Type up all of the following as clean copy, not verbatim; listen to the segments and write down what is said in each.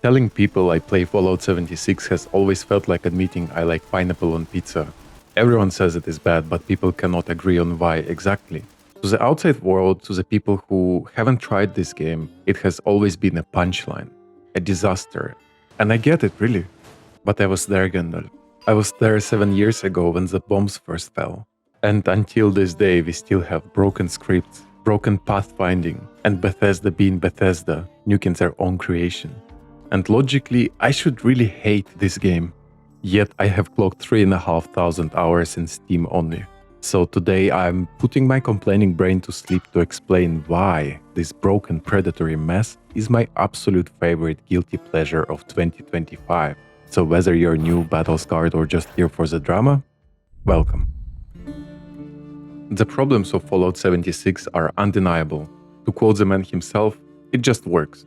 Telling people I play Fallout 76 has always felt like admitting I like pineapple on pizza. Everyone says it is bad, but people cannot agree on why exactly. To the outside world, to the people who haven't tried this game, it has always been a punchline, a disaster. And I get it, really. But I was there, Gandalf. I was there 7 years ago when the bombs first fell. And until this day, we still have broken scripts, broken pathfinding, and Bethesda being Bethesda, nuking their own creation. And logically, I should really hate this game. Yet I have clocked 3,500 hours in Steam only. So today I'm putting my complaining brain to sleep to explain why this broken predatory mess is my absolute favorite guilty pleasure of 2025. So whether you're new, battle-scarred, or just here for the drama, welcome. The problems of Fallout 76 are undeniable. To quote the man himself, it just works.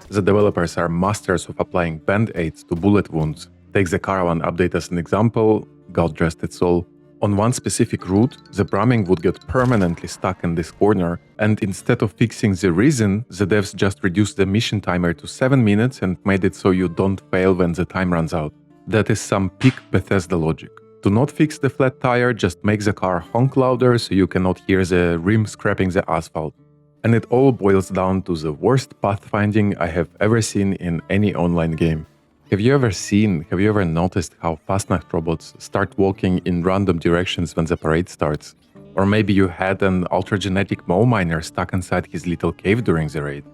The developers are masters of applying band-aids to bullet wounds. Take the Caravan update as an example, God rest its soul. On one specific route, the Bramming would get permanently stuck in this corner, and instead of fixing the reason, the devs just reduced the mission timer to 7 minutes and made it so you don't fail when the time runs out. That is some peak Bethesda logic. Do not fix the flat tire, just make the car honk louder so you cannot hear the rim scraping the asphalt. And it all boils down to the worst pathfinding I have ever seen in any online game. Have you ever noticed how Fastnacht robots start walking in random directions when the parade starts? Or maybe you had an ultra-genetic mole miner stuck inside his little cave during the raid.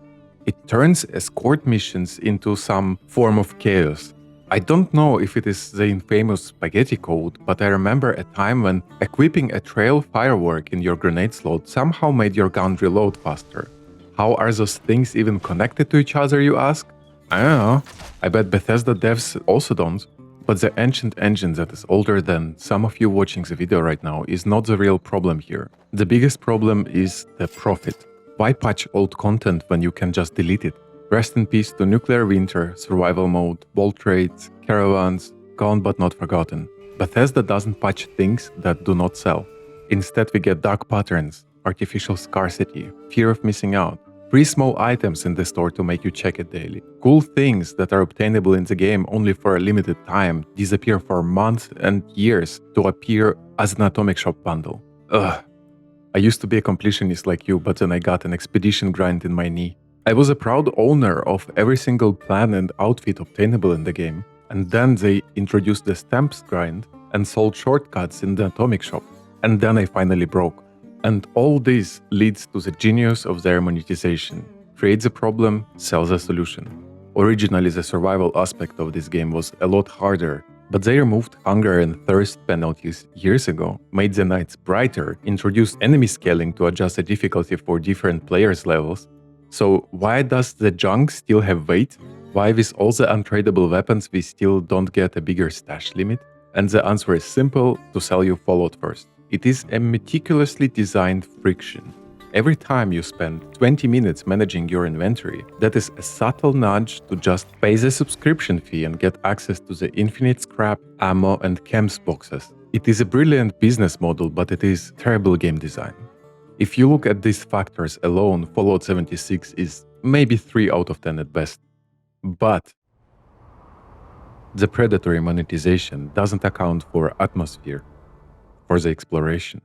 It turns escort missions into some form of chaos. I don't know if it is the infamous spaghetti code, but I remember a time when equipping a trail firework in your grenade slot somehow made your gun reload faster. How are those things even connected to each other, you ask? I don't know. I bet Bethesda devs also don't. But the ancient engine that is older than some of you watching the video right now is not the real problem here. The biggest problem is the profit. Why patch old content when you can just delete it? Rest in peace to Nuclear Winter, Survival Mode, Bolt Raids, Caravans, gone but not forgotten. Bethesda doesn't patch things that do not sell. Instead we get dark patterns, artificial scarcity, fear of missing out, free small items in the store to make you check it daily. Cool things that are obtainable in the game only for a limited time disappear for months and years to appear as an Atomic Shop bundle. Ugh. I used to be a completionist like you, but then I got an expedition grind in my knee. I was a proud owner of every single plan and outfit obtainable in the game, and then they introduced the stamps grind and sold shortcuts in the Atomic Shop, and then I finally broke. And all this leads to the genius of their monetization. Create the problem, sell the solution. Originally the survival aspect of this game was a lot harder, but they removed hunger and thirst penalties years ago, made the nights brighter, introduced enemy scaling to adjust the difficulty for different players' levels. So why does the junk still have weight? Why with all the untradeable weapons we still don't get a bigger stash limit? And the answer is simple: to sell you Fallout first. It is a meticulously designed friction. Every time you spend 20 minutes managing your inventory, that is a subtle nudge to just pay the subscription fee and get access to the infinite scrap, ammo and chems boxes. It is a brilliant business model, but it is terrible game design. If you look at these factors alone, Fallout 76 is maybe 3 out of 10 at best. But the predatory monetization doesn't account for atmosphere, for the exploration.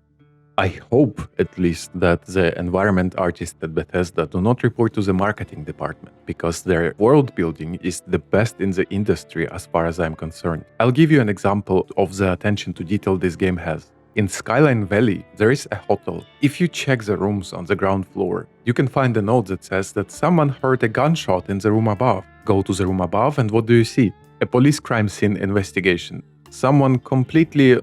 I hope, at least, that the environment artists at Bethesda do not report to the marketing department, because their world building is the best in the industry as far as I'm concerned. I'll give you an example of the attention to detail this game has. In Skyline Valley, there is a hotel. If you check the rooms on the ground floor, you can find a note that says that someone heard a gunshot in the room above. Go to the room above and what do you see? A police crime scene investigation. Someone completely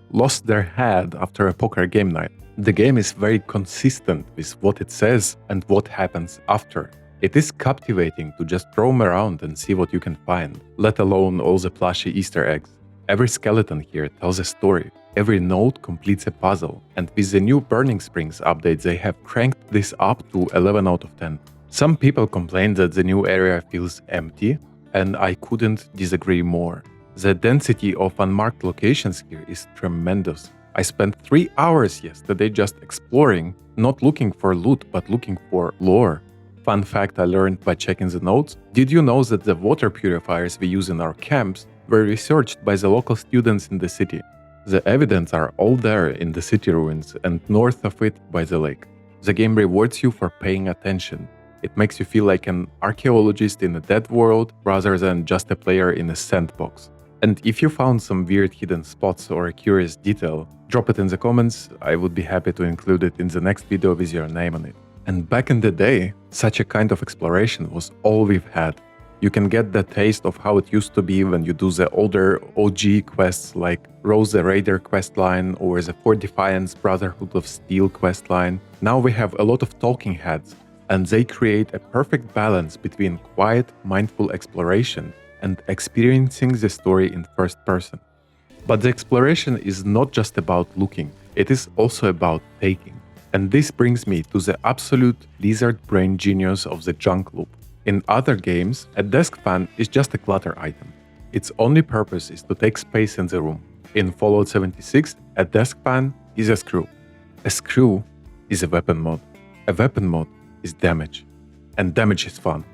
lost their head after a poker game night. The game is very consistent with what it says and what happens after. It is captivating to just roam around and see what you can find, let alone all the plushy Easter eggs. Every skeleton here tells a story. Every node completes a puzzle, and with the new Burning Springs update they have cranked this up to 11 out of 10. Some people complain that the new area feels empty, and I couldn't disagree more. The density of unmarked locations here is tremendous. I spent 3 hours yesterday just exploring, not looking for loot but looking for lore. Fun fact I learned by checking the notes: did you know that the water purifiers we use in our camps were researched by the local students in the city? The evidence are all there in the city ruins and north of it by the lake. The game rewards you for paying attention. It makes you feel like an archaeologist in a dead world rather than just a player in a sandbox. And if you found some weird hidden spots or a curious detail, drop it in the comments. I would be happy to include it in the next video with your name on it. And back in the day, such a kind of exploration was all we've had. You can get the taste of how it used to be when you do the older OG quests like Rose the Raider questline or the For Defiance Brotherhood of Steel questline. Now we have a lot of talking heads, and they create a perfect balance between quiet, mindful exploration and experiencing the story in first person. But the exploration is not just about looking, it is also about taking. And this brings me to the absolute lizard brain genius of the junk loop. In other games, a desk fan is just a clutter item. Its only purpose is to take space in the room. In Fallout 76, a desk fan is a screw. A screw is a weapon mod. A weapon mod is damage. And damage is fun.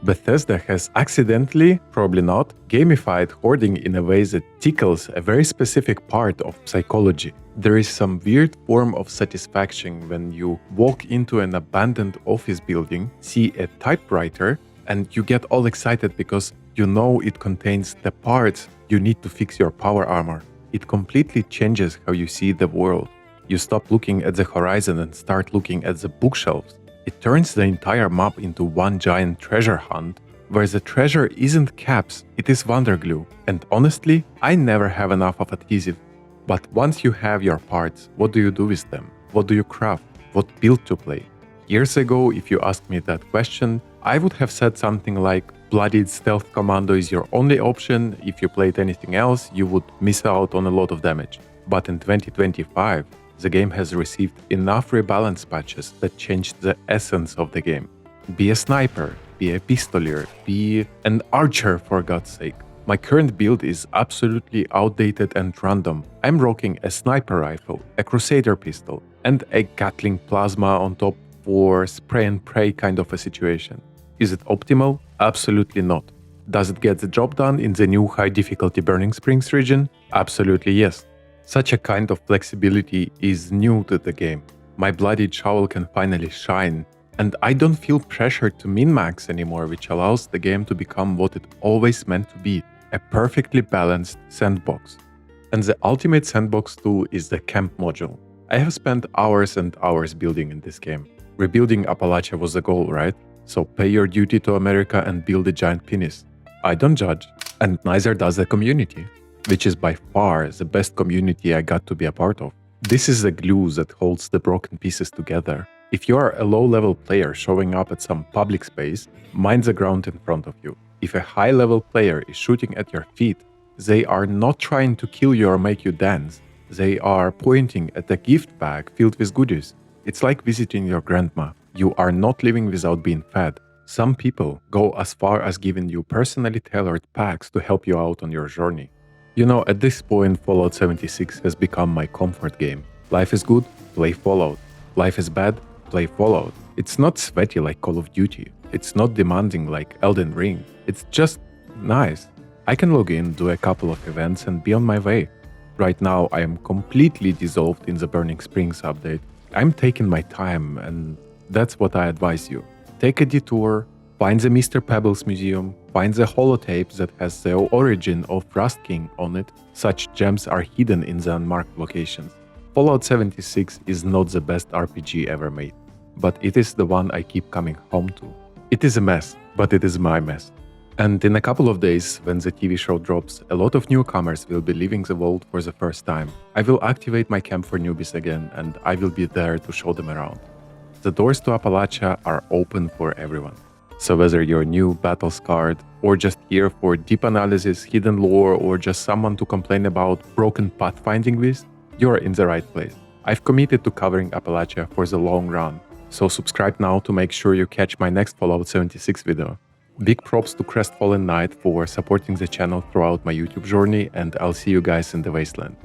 Bethesda has accidentally, probably not, gamified hoarding in a way that tickles a very specific part of psychology. There is some weird form of satisfaction when you walk into an abandoned office building, see a typewriter, and you get all excited because you know it contains the parts you need to fix your power armor. It completely changes how you see the world. You stop looking at the horizon and start looking at the bookshelves. It turns the entire map into one giant treasure hunt, where the treasure isn't caps, it is wonder glue. And honestly, I never have enough of adhesive. But once you have your parts, what do you do with them? What do you craft? What build to play? Years ago, if you asked me that question, I would have said something like Bloodied Stealth Commando is your only option. If you played anything else, you would miss out on a lot of damage. But in 2025, the game has received enough rebalance patches that changed the essence of the game. Be a sniper, be a pistolier, be an archer for God's sake. My current build is absolutely outdated and random. I'm rocking a sniper rifle, a crusader pistol, and a Gatling plasma on top for spray and pray kind of a situation. Is it optimal? Absolutely not. Does it get the job done in the new high difficulty Burning Springs region? Absolutely yes. Such a kind of flexibility is new to the game. My bloodied shovel can finally shine, and I don't feel pressured to min-max anymore, which allows the game to become what it always meant to be, a perfectly balanced sandbox. And the ultimate sandbox tool is the camp module. I have spent hours and hours building in this game. Rebuilding Appalachia was the goal, right? So pay your duty to America and build a giant penis. I don't judge, and neither does the community, which is by far the best community I got to be a part of. This is the glue that holds the broken pieces together. If you are a low-level player showing up at some public space, mind the ground in front of you. If a high-level player is shooting at your feet, they are not trying to kill you or make you dance. They are pointing at a gift bag filled with goodies. It's like visiting your grandma. You are not living without being fed. Some people go as far as giving you personally tailored packs to help you out on your journey. You know, at this point, Fallout 76 has become my comfort game. Life is good, play Fallout. Life is bad, play Fallout. It's not sweaty like Call of Duty. It's not demanding like Elden Ring. It's just nice. I can log in, do a couple of events, and be on my way. Right now, I am completely dissolved in the Burning Springs update. I'm taking my time, and that's what I advise you. Take a detour, find the Mr. Pebbles Museum, find the holotape that has the origin of Rust King on it. Such gems are hidden in the unmarked locations. Fallout 76 is not the best RPG ever made, but it is the one I keep coming home to. It is a mess, but it is my mess. And in a couple of days, when the TV show drops, a lot of newcomers will be leaving the vault for the first time. I will activate my camp for newbies again, and I will be there to show them around. The doors to Appalachia are open for everyone. So whether you're new, battle-scarred, or just here for deep analysis, hidden lore, or just someone to complain about broken pathfinding with, you're in the right place. I've committed to covering Appalachia for the long run, so subscribe now to make sure you catch my next Fallout 76 video. Big props to Crestfallen Knight for supporting the channel throughout my YouTube journey, and I'll see you guys in the wasteland.